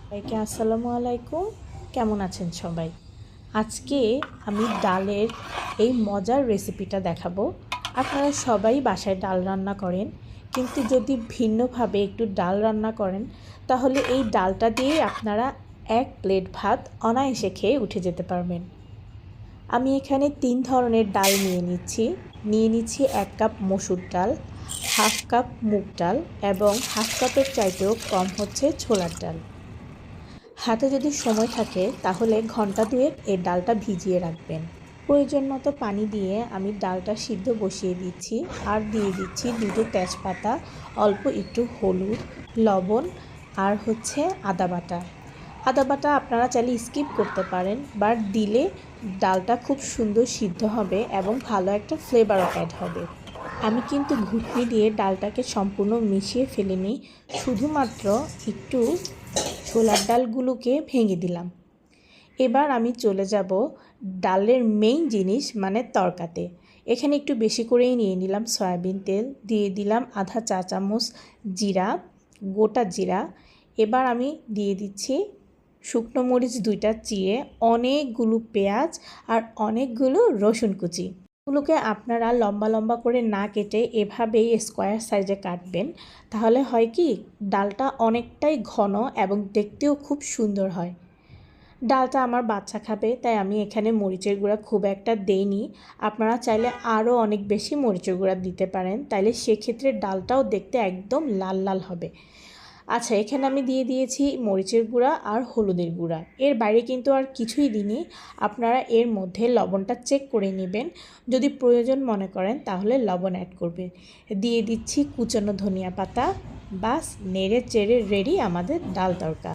সবাইকে আসসালামু আলাইকুম। কেমন আছেন সবাই? আজকে আমি ডালের এই মজার রেসিপিটা দেখাবো। আপনারা সবাই বাসায় ডাল রান্না করেন, কিন্তু যদি ভিন্নভাবে একটু ডাল রান্না করেন তাহলে এই ডালটা দিয়েই আপনারা এক প্লেট ভাত অনায়াসে খেয়ে উঠে যেতে পারবেন। আমি এখানে 3 ধরনের ডাল নিয়ে নিচ্ছি 1 কাপ মসুর ডাল, হাফ কাপ মুগ ডাল এবং হাফ কাপের চাইতেও কম হচ্ছে ছোলার ডাল। হাতে যদি সময় থাকে তাহলে ঘন্টা দুয়েক এই ডালটা ভিজিয়ে রাখবেন। প্রয়োজন মতো পানি দিয়ে আমি ডালটা সিদ্ধ বসিয়ে দিচ্ছি আর দিয়ে দিচ্ছি 2টো তেজপাতা, অল্প একটু হলুদ, লবণ আর হচ্ছে আদা বাটা। আদা বাটা আপনারা চাইলে স্কিপ করতে পারেন, বাট দিলে ডালটা খুব সুন্দর সিদ্ধ হবে এবং ভালো একটা ফ্লেভারও অ্যাড হবে। আমি কিন্তু ঘুটনি দিয়ে ডালটাকে সম্পূর্ণ মিশিয়ে ফেলিনি, শুধুমাত্র একটু ছোলার ডালগুলোকে ভেঙে দিলাম। এবার আমি চলে যাব ডালের মেইন জিনিস মানে তড়কাতে। এখানে একটু বেশি করেই নিয়ে নিলাম সয়াবিন তেল, দিয়ে দিলাম আধা চা চামচ জিরা, গোটা জিরা। এবার আমি দিয়ে দিচ্ছি শুকনো মরিচ 2টা চিড়ে, অনেকগুলো পেঁয়াজ আর অনেকগুলো রসুন কুচি। এগুলোকে আপনারা লম্বা লম্বা করে না কেটে এভাবেই স্কোয়ার সাইজে কাটবেন, তাহলে হয় কি ডালটা অনেকটাই ঘন এবং দেখতেও খুব সুন্দর হয়। ডালটা আমার বাচ্চা খাবে, তাই আমি এখানে মরিচের গুঁড়া খুব একটা দেইনি। আপনারা চাইলে আরও অনেক বেশি মরিচের গুঁড়া দিতে পারেন, তাইলে সেক্ষেত্রে ডালটাও দেখতে একদম লাল লাল হবে। আচ্ছা, এখানে আমি দিয়ে দিয়েছি মরিচের গুঁড়া আর হলুদের গুঁড়া, এর বাইরে কিন্তু আর কিছুই দিইনি। আপনারা এর মধ্যে লবণটা চেক করে নেবেন, যদি প্রয়োজন মনে করেন তাহলে লবণ অ্যাড করবেন। দিয়ে দিচ্ছি কুচানো ধনিয়া পাতা। বাস, নেড়ে চেড়ে রেডি আমাদের ডাল তড়কা।